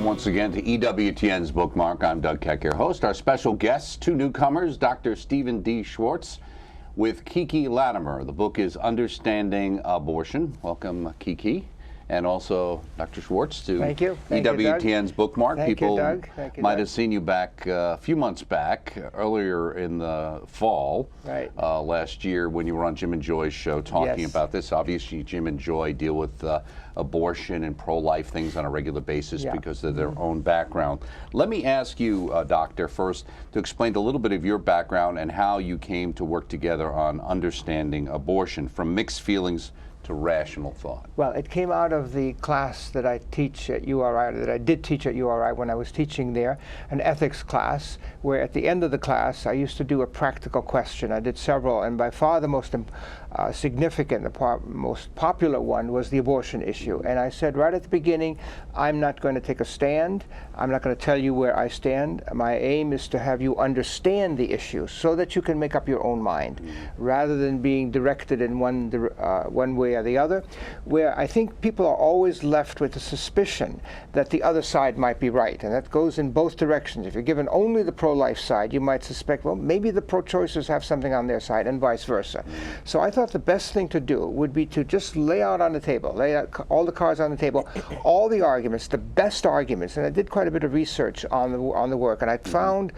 Welcome once again to EWTN's Bookmark. I'm Doug Keck, your host. Our special guests, two newcomers, Dr. Stephen D. Schwarz with Kiki Latimer. The book is Understanding Abortion. Welcome, Kiki. And also Dr. Schwarz to EWTN's Bookmark. People might have seen you back a few months back, earlier in the fall, last year when you were on Jim and Joy's show talking about this. Obviously, Jim and Joy deal with abortion and pro-life things on a regular basis because of their own background. Let me ask you, Doctor, first to explain a little bit of your background and how you came to work together on understanding abortion, from mixed feelings to rational thought. Well, it came out of the class that I teach at URI, that I did teach at URI when I was teaching there, an ethics class, where at the end of the class I used to do a practical question. I did several, and by far the most significant, the most popular one was the abortion issue. And I said right at the beginning, I'm not going to take a stand. I'm not going to tell you where I stand. My aim is to have you understand the issue so that you can make up your own mind, rather than being directed in one way or the other, where I think people are always left with the suspicion that the other side might be right, and that goes in both directions. If you're given only the pro-life side, you might suspect, well, maybe the pro-choicers have something on their side, and vice versa. So I thought the best thing to do would be to just lay out on the table, lay out all the cards on the table, all the arguments, the best arguments, and I did quite a bit of research on the work, and I found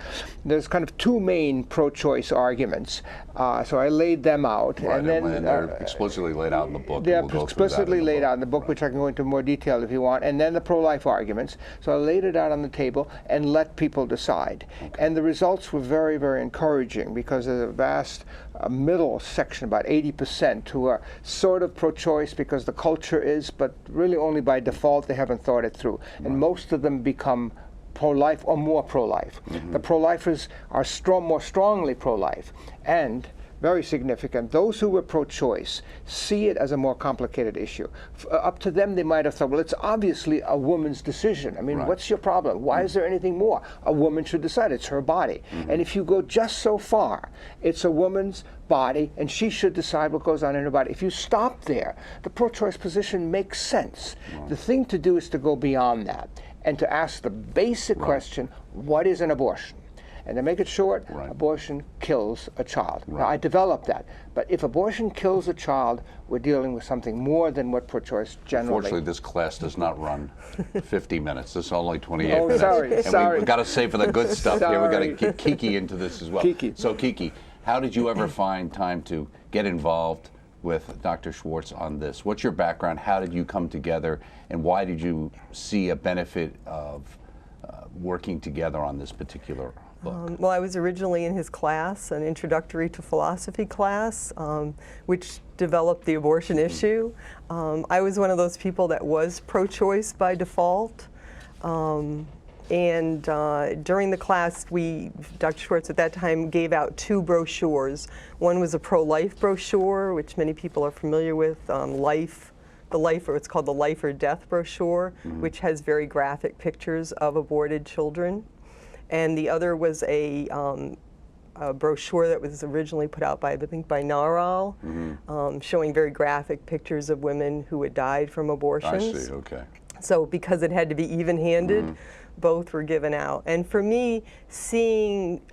there's kind of two main pro-choice arguments. So I laid them out, and then they're explicitly laid out in the book. They're explicitly laid out in the book, which I can go into more detail if you want, and then the pro-life arguments. So I laid it out on the table and let people decide. And the results were very, very encouraging, because there's a vast middle section, about 80%, who are sort of pro-choice because the culture is, but really only by default. They haven't thought it through. And most of them become pro-life or more pro-life. The pro-lifers are more strongly pro-life. And very significant, those who were pro-choice see it as a more complicated issue. Up to them, they might have thought, well, it's obviously a woman's decision. I mean, what's your problem? Why is there anything more? A woman should decide. It's her body. And if you go just so far, it's a woman's body, and she should decide what goes on in her body. If you stop there, the pro-choice position makes sense. The thing to do is to go beyond that and to ask the basic question, what is an abortion? And to make it short, abortion kills a child. Now, I developed that. But if abortion kills a child, we're dealing with something more than what pro-choice generally. Unfortunately, this class does not run 50 minutes. This is only 28 minutes. Sorry. We've got to save for the good stuff here. We've got to keep Kiki into this as well. So, Kiki, how did you ever find time to get involved with Dr. Schwarz on this? What's your background? How did you come together? And why did you see a benefit of working together on this particular well, I was originally in his class, an introductory to philosophy class, which developed the abortion issue. I was one of those people that was pro-choice by default. And during the class, Dr. Schwarz at that time gave out two brochures. One was a pro-life brochure, which many people are familiar with, it's called the Life or Death brochure, which has very graphic pictures of aborted children. And the other was a brochure that was originally put out by, I think, by NARAL, showing very graphic pictures of women who had died from abortions. I see, okay. So because it had to be even-handed, both were given out. And for me,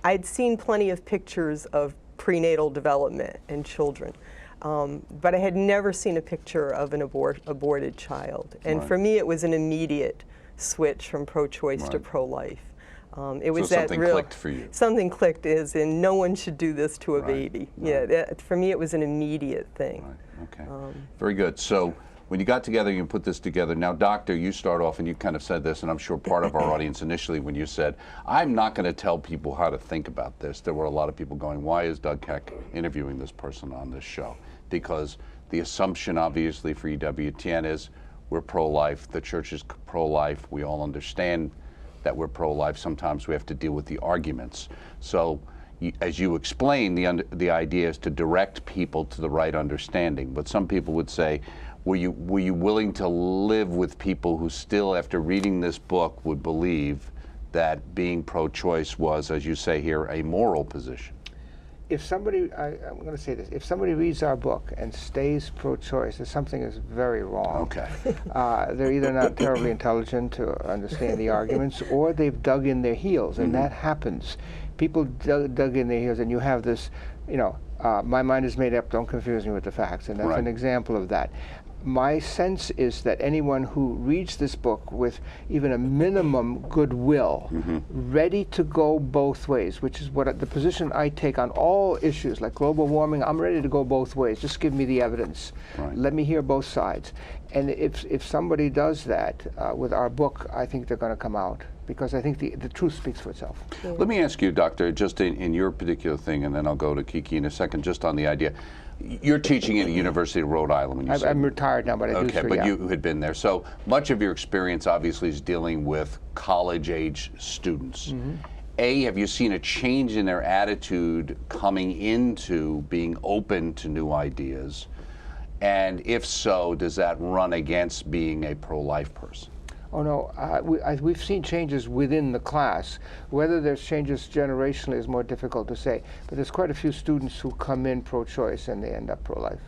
I'd seen plenty of pictures of prenatal development in children, but I had never seen a picture of an aborted child. And for me, it was an immediate switch from pro-choice to pro-life. It was so something clicked for you. Something clicked, and no one should do this to a baby. For me, it was an immediate thing. Okay. Very good. So when you got together, you put this together. Now, Doctor, you start off, and you kind of said this, and I'm sure part of our audience initially when you said, I'm not going to tell people how to think about this. There were a lot of people going, why is Doug Keck interviewing this person on this show? Because the assumption, obviously, for EWTN is we're pro-life. The church is pro-life. We all understand that we're pro-life. Sometimes we have to deal with the arguments. So as you explain, the idea is to direct people to the right understanding. But some people would say, were you willing to live with people who still, after reading this book, would believe that being pro-choice was, as you say here, a moral position? if somebody, I'm going to say this, if somebody reads our book and stays pro-choice, something is very wrong. Okay. They're either not terribly intelligent to understand the arguments, or they've dug in their heels, and that happens. People dug in their heels, and you have this, my mind is made up, don't confuse me with the facts, and that's an example of that. My sense is that anyone who reads this book with even a minimum goodwill, ready to go both ways, which is what the position I take on all issues like global warming, I'm ready to go both ways. Just give me the evidence. Let me hear both sides. And if somebody does that with our book, I think they're going to come out, because I think the truth speaks for itself. Let me ask you, Doctor, just in your particular thing, and then I'll go to Kiki in a second, just on the idea. You're teaching at the University of Rhode Island. When you said, I'm retired now, but I do. Okay, but you had been there. So much of your experience obviously is dealing with college-age students. A, have you seen a change in their attitude coming into being open to new ideas? And if so, does that run against being a pro-life person? Oh no, we've seen changes within the class. Whether there's changes generationally is more difficult to say, but there's quite a few students who come in pro-choice and they end up pro-life.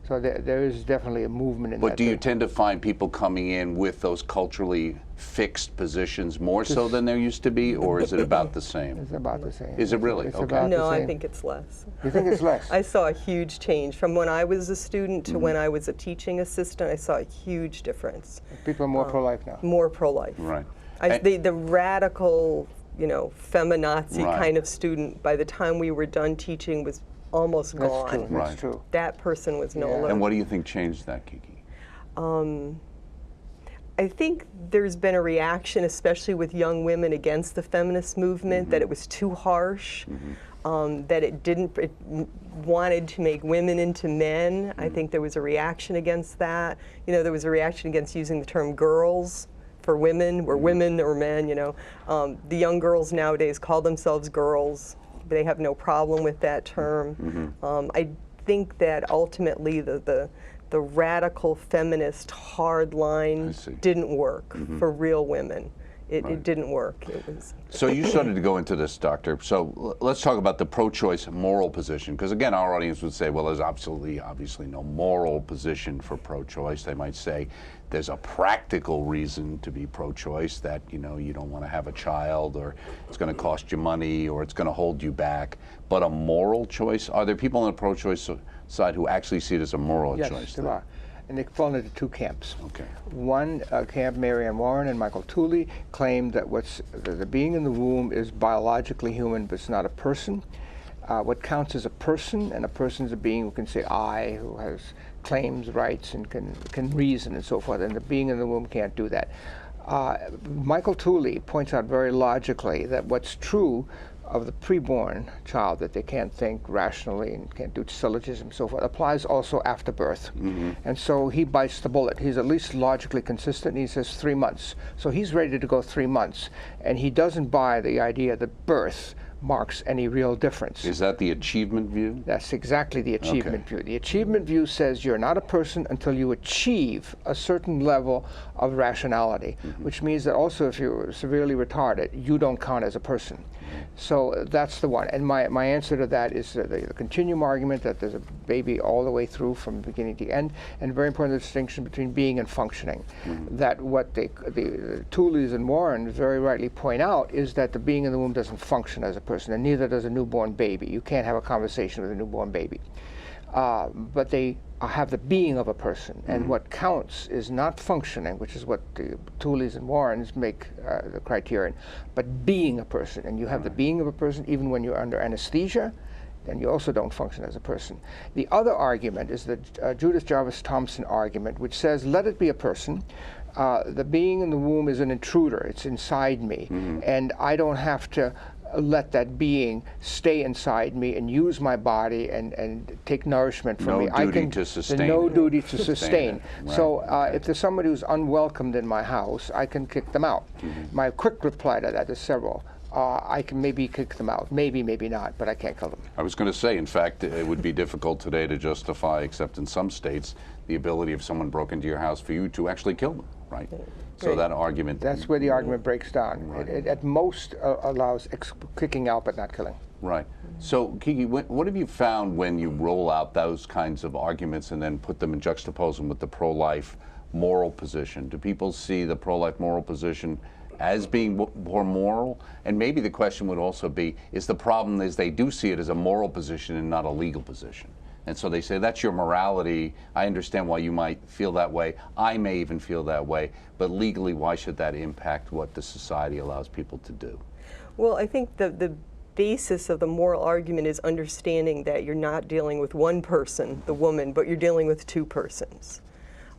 So there is definitely a movement in that. But do you tend to find people coming in with those culturally fixed positions more so than there used to be, or is it about the same? It's about the same. Is it really? It's Okay. about No, the same. I think it's less. You think it's less? I saw a huge change from when I was a student to when I was a teaching assistant. I saw a huge difference. People are more pro-life now. More pro-life. Right. The radical, feminazi Right. kind of student, by the time we were done teaching, was almost That's gone. true. Right. That's true. That person was no Yeah. longer. And what do you think changed that, Kiki? I think there's been a reaction, especially with young women, against the feminist movement, that it was too harsh, that it wanted to make women into men. I think there was a reaction against that. There was a reaction against using the term girls for women, where women or men, the young girls nowadays call themselves girls. They have no problem with that term. I think that ultimately the radical feminist hard line didn't work for real women. It didn't work. It was. So you started to go into this, Doctor. So let's talk about the pro-choice moral position, because again, our audience would say, well, there's obviously no moral position for pro-choice. They might say there's a practical reason to be pro-choice, that you don't want to have a child, or it's going to cost you money, or it's going to hold you back. But a moral choice? Are there people on the pro-choice side who actually see it as a moral choice? Yes, there are. And they fall into two camps. Okay. One camp, Marianne Warren and Michael Tooley, claimed that the being in the womb is biologically human, but it's not a person. What counts as a person, and a person is a being who can say I, who has claims, rights, and can reason and so forth, and the being in the womb can't do that. Michael Tooley points out very logically that what's true of the preborn child, that they can't think rationally and can't do syllogism and so forth, applies also after birth. And so he bites the bullet. He's at least logically consistent. He says 3 months. So he's ready to go 3 months. And he doesn't buy the idea that birth marks any real difference. Is that the achievement view? That's exactly the achievement view. The achievement view says you're not a person until you achieve a certain level of rationality, which means that also if you're severely retarded, you don't count as a person. So that's the one. And my answer to that is the continuum argument that there's a baby all the way through from beginning to end, and very important distinction between being and functioning. That what the Tooleys and Warren very rightly point out is that the being in the womb doesn't function as a person, and neither does a newborn baby. You can't have a conversation with a newborn baby. But they have the being of a person, and what counts is not functioning, which is what the Tooleys and Warrens make the criterion, but being a person. And you have the being of a person even when you're under anesthesia, then you also don't function as a person. The other argument is the Judith Jarvis Thompson argument, which says, let it be a person. The being in the womb is an intruder. It's inside me, and I don't have to let that being stay inside me and use my body and take nourishment from me. No duty to sustain. No duty to sustain. Right. So if there's somebody who's unwelcomed in my house, I can kick them out. My quick reply to that is several. I can maybe kick them out, maybe not, but I can't kill them. I was going to say, in fact, it would be difficult today to justify, except in some states, the ability if someone broke into your house for you to actually kill them, right? So that argument... That's where the argument breaks down. Right. It at most allows kicking out, but not killing. Right. So, Kiki, what have you found when you roll out those kinds of arguments and then put them and juxtapose them with the pro-life moral position? Do people see the pro-life moral position as being more moral? And maybe the question would also be, is the problem is they do see it as a moral position and not a legal position? And so they say, that's your morality. I understand why you might feel that way. I may even feel that way. But legally, why should that impact what the society allows people to do? Well, I think the basis of the moral argument is understanding that you're not dealing with one person, the woman, but you're dealing with two persons.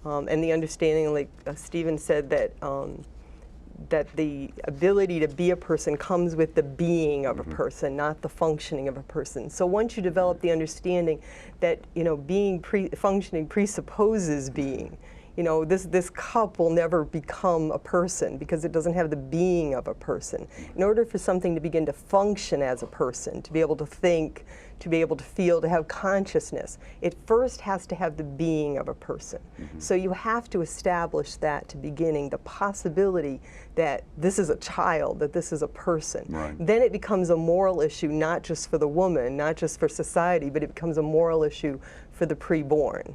And the understanding, like Stephen said, that the ability to be a person comes with the being of a person, not the functioning of a person. So once you develop the understanding that, being functioning presupposes being, this cup will never become a person because it doesn't have the being of a person. In order for something to begin to function as a person, to be able to think, to be able to feel, to have consciousness, it first has to have the being of a person. So you have to establish that to beginning, the possibility that this is a child, that this is a person. Right. Then it becomes a moral issue, not just for the woman, not just for society, but it becomes a moral issue for the preborn.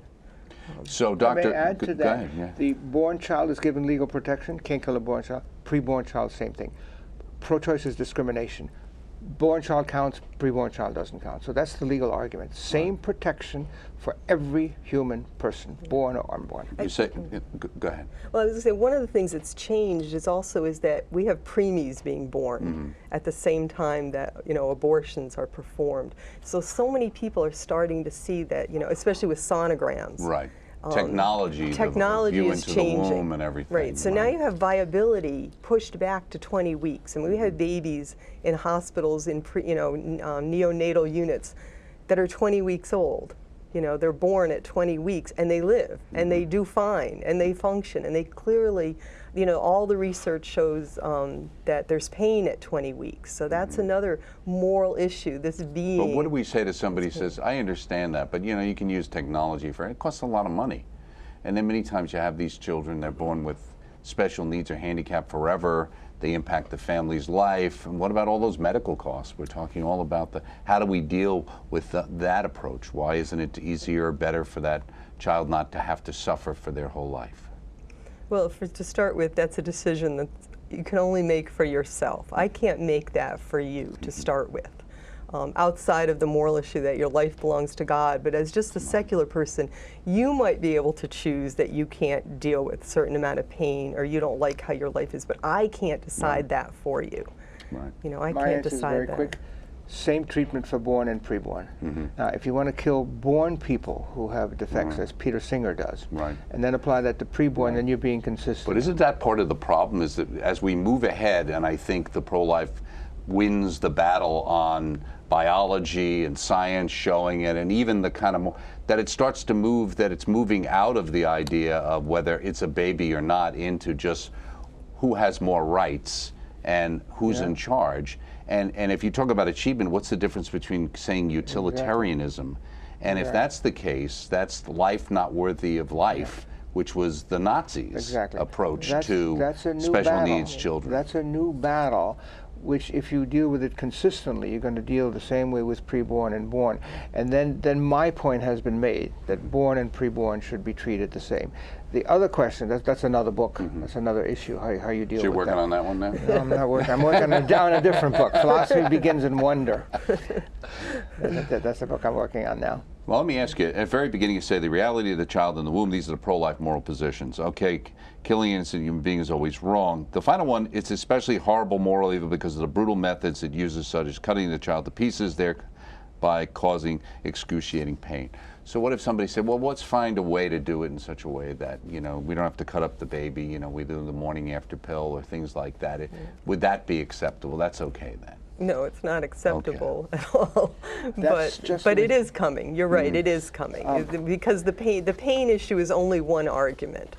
So, Doctor, May I add to go that, ahead, yeah. the born child is given legal protection, can't kill a born child. Preborn child, same thing. Pro-choice is discrimination. Born child counts, preborn child doesn't count. So that's the legal argument. Same protection for every human person, born or unborn. You say, go ahead. Well, I was going to say, one of the things that's changed is that we have preemies being born at the same time that, abortions are performed. So many people are starting to see that, especially with sonograms. Right. Technology Technology the is view into changing. the womb and everything. Right. So now you have viability pushed back to 20 weeks. And we had babies in hospitals in neonatal units that are 20 weeks old. They're born at 20 weeks and they live and they do fine and they function and they clearly, all the research shows that there's pain at 20 weeks. So that's another moral issue, this being. But what do we say to somebody who says, I understand that, but you can use technology for it. It costs a lot of money. And then many times you have these children, they're born with special needs or handicap forever. They impact the family's life. And what about all those medical costs? We're talking all about how do we deal with that approach? Why isn't it easier or better for that child not to have to suffer for their whole life? Well, to start with, that's a decision that you can only make for yourself. I can't make that for you to start with. Outside of the moral issue that your life belongs to God, but as just a secular person, you might be able to choose that you can't deal with a certain amount of pain or you don't like how your life is, but I can't decide that for you. Right. I My can't answer is decide very that. quick. Same treatment for born and preborn. Now, if you want to kill born people who have defects, as Peter Singer does, Right. and then apply that to preborn, then you're being consistent. But isn't that part of the problem, is that as we move ahead, and I think the pro-life wins the battle on biology and science showing it, and even the kind of that it starts to move, that it's moving out of the idea of whether it's a baby or not into just who has more rights and who's in charge. And if you talk about achievement, what's the difference between saying utilitarianism? And if that's the case, that's life not worthy of life, which was the Nazis' approach to special needs children. That's a new battle, which if you deal with it consistently, you're going to deal the same way with preborn and born. And then my point has been made that born and preborn should be treated the same. The other question, that's another book, that's another issue, how you deal with that. So you're working on that one now? No, I'm not working. I'm working on a different book, Philosophy Begins in Wonder. That's the book I'm working on now. Well, let me ask you, at the very beginning you say the reality of the child in the womb, these are the pro-life moral positions. Okay, killing innocent human beings is always wrong. The final one, it's especially horrible moral evil because of the brutal methods it uses, such as cutting the child to pieces, thereby causing excruciating pain. So what if somebody said, well, let's find a way to do it in such a way that, we don't have to cut up the baby, we do the morning after pill or things like that. Would that be acceptable? That's okay then? No, it's not acceptable at all. But it is coming. You're right. It is coming because the pain issue is only one argument,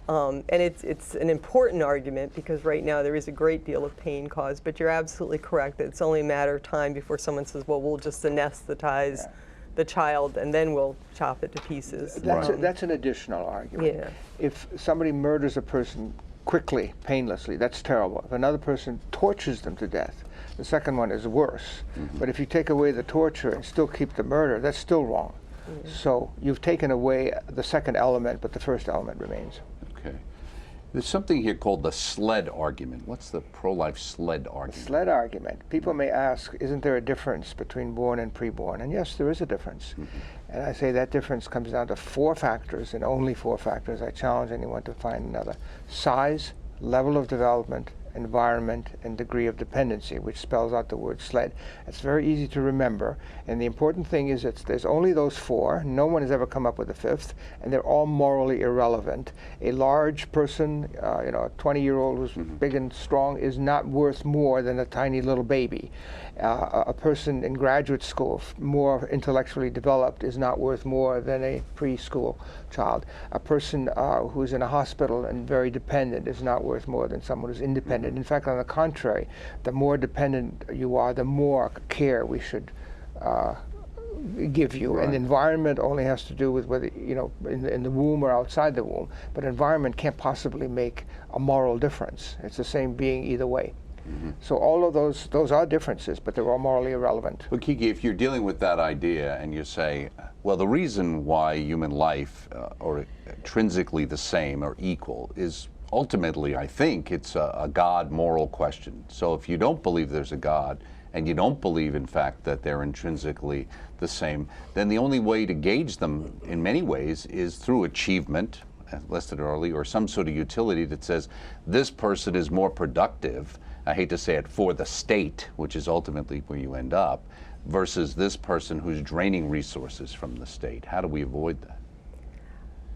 and it's an important argument because right now there is a great deal of pain caused. But you're absolutely correct that it's only a matter of time before someone says, "Well, we'll just anesthetize the child and then we'll chop it to pieces." That's an additional argument. Yeah. If somebody murders a person quickly, painlessly, that's terrible. If another person tortures them to death, The second one is worse. But if you take away the torture and still keep the murder, that's still wrong. So you've taken away the second element, but the first element remains. Okay. There's something here called the Sled Argument. What's the pro-life Sled Argument? Sled argument. People may ask, isn't there a difference between born and preborn? And yes, there is a difference. And I say that difference comes down to 4 factors, and only 4 factors. I challenge anyone to find another. Size, level of development, environment, and degree of dependency, which spells out the word sled. It's very easy to remember, and the important thing is that there's only those 4. No one has ever come up with a 5th, and they're all morally irrelevant. A large person, a 20-year-old who's big and strong, is not worth more than a tiny little baby. A person in graduate school, more intellectually developed, is not worth more than a preschool child. A person who's in a hospital and very dependent is not worth more than someone who's independent. In fact, on the contrary, the more dependent you are, the more care we should give you. Right. And environment only has to do with whether, in the womb or outside the womb. But environment can't possibly make a moral difference. It's the same being either way. So all of those are differences, but they're all morally irrelevant. But Kiki, if you're dealing with that idea and you say, well, the reason why human life are intrinsically the same or equal is ultimately, I think, it's a God moral question. So if you don't believe there's a God, and you don't believe, in fact, that they're intrinsically the same, then the only way to gauge them in many ways is through achievement, as listed earlier, or some sort of utility that says this person is more productive, I hate to say it, for the state, which is ultimately where you end up, versus this person who's draining resources from the state. How do we avoid that?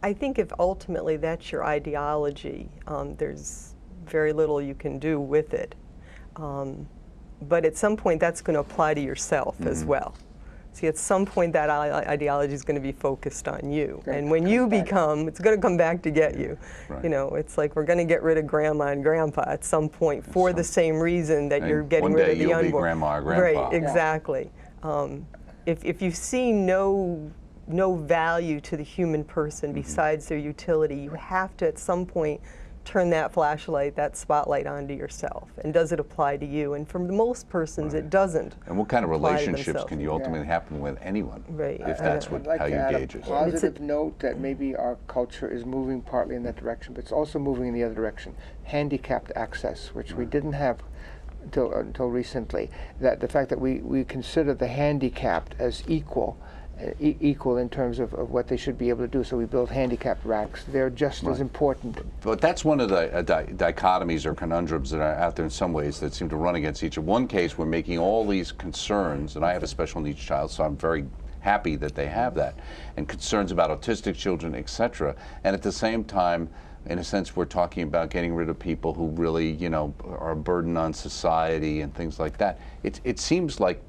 I think if ultimately that's your ideology, there's very little you can do with it. But at some point that's going to apply to yourself as well. See, at some point that ideology is going to be focused on you. And when you become, it's going to come back to get you. Right. It's like we're going to get rid of grandma and grandpa at some point for the same reason that you're getting rid of the One day unborn. you'll be grandma or grandpa. Right, exactly. If you see no value to the human person besides their utility, you have to at some point turn that flashlight, that spotlight onto yourself. And does it apply to you? And for most persons, it doesn't. And what kind of apply to relationships themselves. can you ultimately happen with anyone? Right. If that's I'd like how to you add gauge a it. positive note that maybe our culture is moving partly in that direction, but it's also moving in the other direction. Handicapped access, which we didn't have until recently. That the fact that we consider the handicapped as equal in terms of what they should be able to do. So we build handicapped racks. They're just as important. But that's one of the dichotomies or conundrums that are out there in some ways that seem to run against each other. One case, we're making all these concerns, and I have a special needs child, so I'm very happy that they have that, and concerns about autistic children, etc. And at the same time, in a sense, we're talking about getting rid of people who really, are a burden on society and things like that. It seems like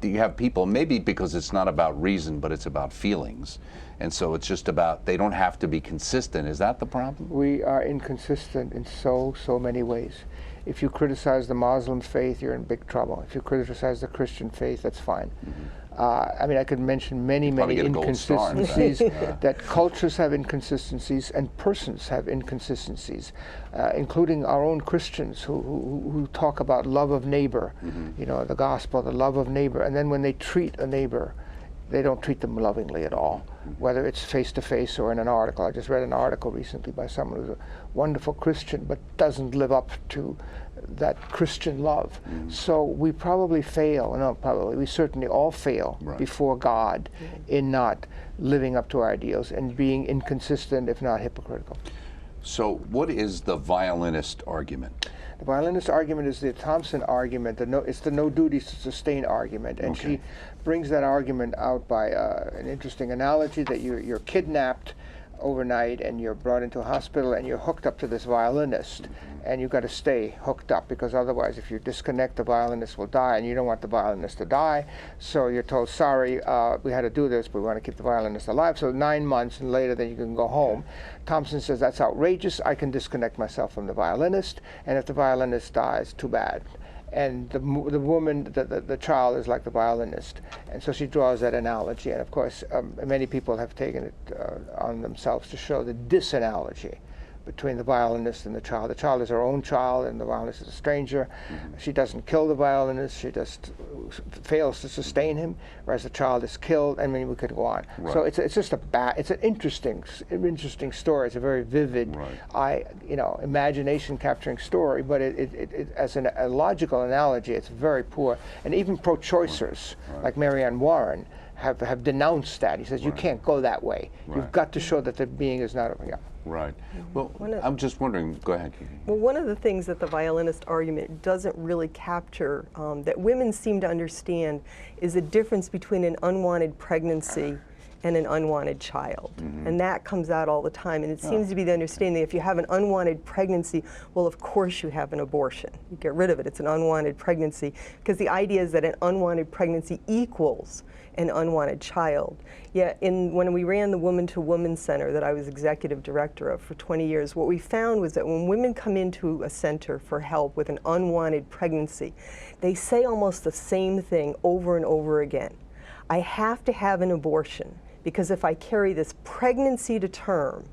you have people, maybe because it's not about reason, but it's about feelings. And so it's just about, they don't have to be consistent. Is that the problem? We are inconsistent in so many ways. If you criticize the Muslim faith, you're in big trouble. If you criticize the Christian faith, that's fine. I could mention many get a gold star in that. inconsistencies, that cultures have inconsistencies and persons have inconsistencies, including our own Christians who talk about love of neighbor, the gospel, the love of neighbor, and then when they treat a neighbor, they don't treat them lovingly at all, whether it's face-to-face or in an article. I just read an article recently by someone who's a wonderful Christian but doesn't live up to that Christian love. So we probably fail, we certainly all fail before God in not living up to our ideals and being inconsistent, if not hypocritical. So what is the violinist argument? The violinist argument is the Thompson argument. It's the no duties to sustain argument, and she brings that argument out by an interesting analogy that you're kidnapped overnight and you're brought into a hospital and you're hooked up to this violinist, and you've got to stay hooked up because otherwise, if you disconnect, the violinist will die, and you don't want the violinist to die. So you're told, sorry, we had to do this, but we want to keep the violinist alive. So 9 months and later, then you can go home. Thompson says that's outrageous. I can disconnect myself from the violinist, and if the violinist dies, too bad. And the woman, the child is like the violinist. And so she draws that analogy. And of course, many people have taken it on themselves to show the disanalogy between the violinist and the child. The child is her own child, and the violinist is a stranger. She doesn't kill the violinist; she just fails to sustain him, whereas the child is killed. I mean, we could go on. Right. So it's just it's an interesting story. It's a very vivid, imagination capturing story. But it as a logical analogy, it's very poor. And even pro-choicers like Marianne Warren have denounced that. He says you can't go that way. You've got to show that the being is not. Right. Well, I'm just wondering. Go ahead, Kiki. Well, one of the things that the violinist argument doesn't really capture, that women seem to understand, is the difference between an unwanted pregnancy and an unwanted child. And that comes out all the time. And it seems to be the understanding that if you have an unwanted pregnancy, well, of course you have an abortion. You get rid of it. It's an unwanted pregnancy. Because the idea is that an unwanted pregnancy equals an unwanted child. Yet when we ran the Woman to Woman Center that I was executive director of for 20 years, what we found was that when women come into a center for help with an unwanted pregnancy, they say almost the same thing over and over again. I have to have an abortion because if I carry this pregnancy to term,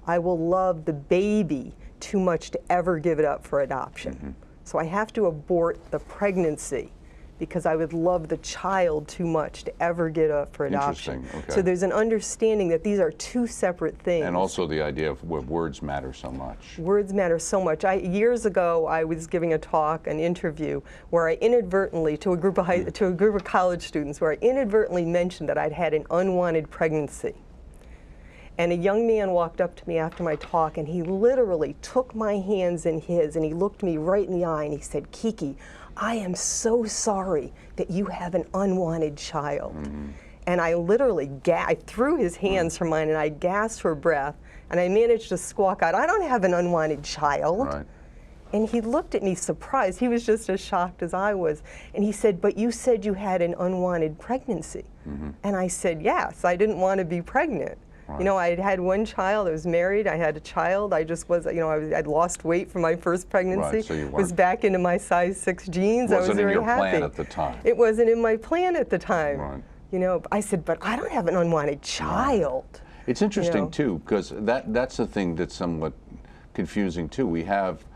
I will love the baby too much to ever give it up for adoption. So I have to abort the pregnancy because I would love the child too much to ever get up for adoption. Interesting. Okay. So there's an understanding that these are two separate things. And also the idea of where words matter so much. Words matter so much. Years ago, I was giving a talk, an interview, where I inadvertently, to a group of college students, where I inadvertently mentioned that I'd had an unwanted pregnancy. And a young man walked up to me after my talk, and he literally took my hands in his, and he looked me right in the eye, and he said, "Kiki, I am so sorry that you have an unwanted child." And I literally, I threw his hands from mine, and I gasped for breath, and I managed to squawk out, "I don't have an unwanted child." Right. And he looked at me surprised. He was just as shocked as I was. And he said, "But you said you had an unwanted pregnancy." And I said, "Yes, I didn't want to be pregnant." Right. You know, I had one child, I was married, I had a child, I just was, I'd lost weight from my first pregnancy, Right, so you was back into my size 6 jeans, I was Wasn't in very your happy. plan at the time. It wasn't in my plan at the time. Right. You know, I said, "But I don't have an unwanted child." It's interesting know. too, because that's the thing that's somewhat confusing too. We have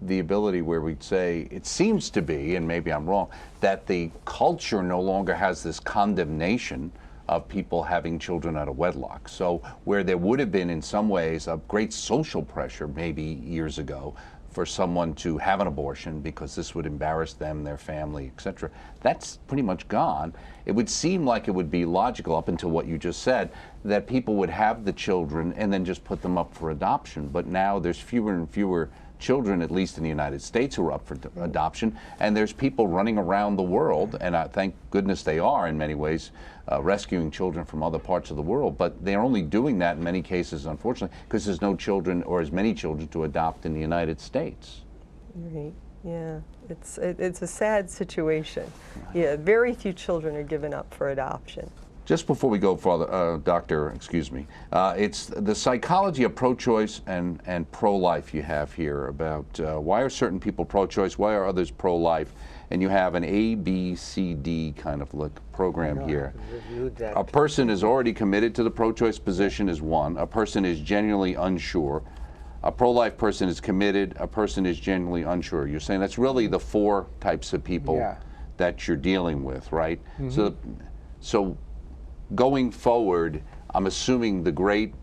the ability where we say, it seems to be, and maybe I'm wrong, that the culture no longer has this condemnation of people having children out of wedlock. So where there would have been in some ways a great social pressure maybe years ago for someone to have an abortion because this would embarrass them, their family, etc., that's pretty much gone. It would seem like it would be logical, up until what you just said, that people would have the children and then just put them up for adoption. But now there's fewer and fewer children, at least in the United States, who are up for adoption, and there's people running around the world, and thank goodness they are in many ways, rescuing children from other parts of the world, but they're only doing that in many cases, unfortunately, because there's no children or as many children to adopt in the United States. Right. Yeah. It's a sad situation. Yeah. Very few children are given up for adoption. Just before we go further, Doctor, excuse me, it's the psychology of pro-choice and pro-life you have here about why are certain people pro-choice, why are others pro-life, and you have an A, B, C, D kind of program here. A person is already committed to the pro-choice position is one, a person is genuinely unsure, a pro-life person is committed, a person is genuinely unsure. You're saying that's really the 4 types of people that you're dealing with, right? So going forward, I'm assuming the great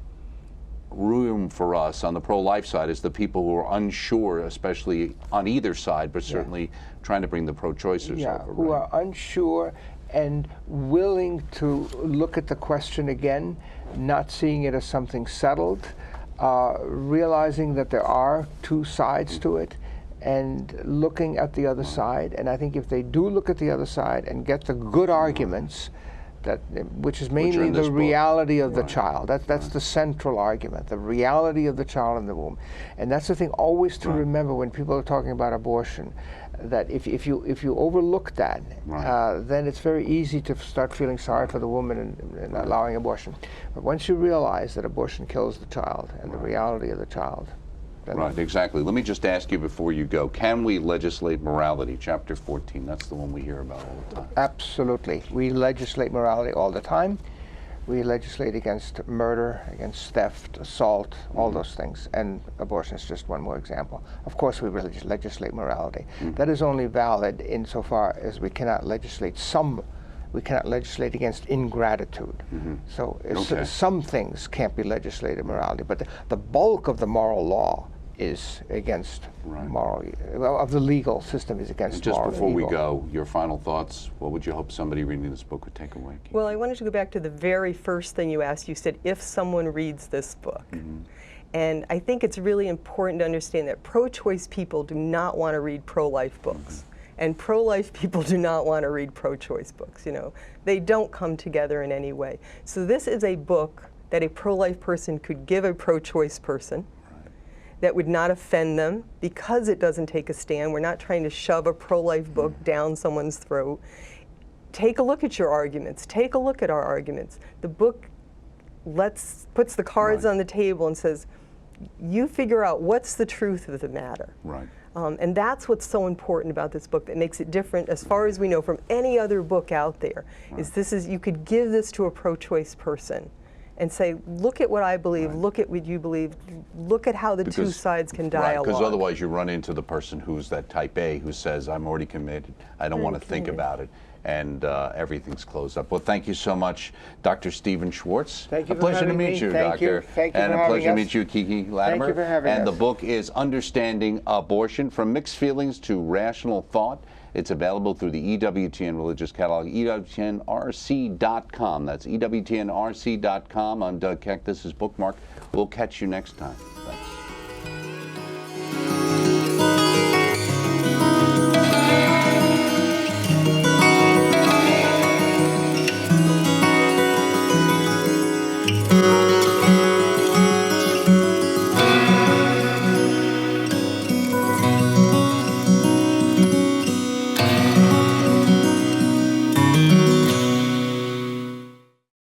room for us on the pro-life side is the people who are unsure, especially on either side, but certainly trying to bring the pro-choicers over. Who right? are unsure and willing to look at the question again, not seeing it as something settled, realizing that there are 2 sides to it, and looking at the other side. And I think if they do look at the other side and get the good arguments, which is mainly the reality of the child. That's the central argument, the reality of the child in the womb. And that's the thing always to remember when people are talking about abortion, that if you overlook that, then it's very easy to start feeling sorry for the woman and allowing abortion. But once you realize that abortion kills the child and the reality of the child. Right, exactly. Let me just ask you before you go, can we legislate morality? Chapter 14, that's the one we hear about all the time. Absolutely. We legislate morality all the time. We legislate against murder, against theft, assault, all those things, and abortion is just one more example. Of course, we legislate morality. That is only valid insofar as we cannot legislate against ingratitude. So some things can't be legislated morality, but the bulk of the moral law is against of the legal system is against just moral before evil. we go, your final thoughts, what would you hope somebody reading this book would take away? Well, I wanted to go back to the very first thing you asked. You said, if someone reads this book. And I think it's really important to understand that pro-choice people do not want to read pro-life books. And pro-life people do not want to read pro-choice books. You know, they don't come together in any way. So this is a book that a pro-life person could give a pro-choice person that would not offend them because it doesn't take a stand. We're not trying to shove a pro-life book down someone's throat. Take a look at your arguments. Take a look at our arguments. The book puts the cards on the table and says, you figure out what's the truth of the matter. And that's what's so important about this book that makes it different, as far as we know, from any other book out there. Is you could give this to a pro-choice person and say, look at what I believe, look at what you believe, look at how the two sides can dialogue. Because otherwise you run into the person who's that type A who says, I'm already committed, I don't want to think about it, and everything's closed up. Well, thank you so much, Dr. Stephen Schwartz. Thank you a for pleasure to having meet me. you, Thank Doctor. Thank you and for a pleasure to having meet you, Kiki Latimer. Thank you for having and us. the book is Understanding Abortion, From Mixed Feelings to Rational Thought. It's available through the EWTN Religious Catalog, EWTNRC.com. That's EWTNRC.com. I'm Doug Keck. This is Bookmark. We'll catch you next time. Thank you.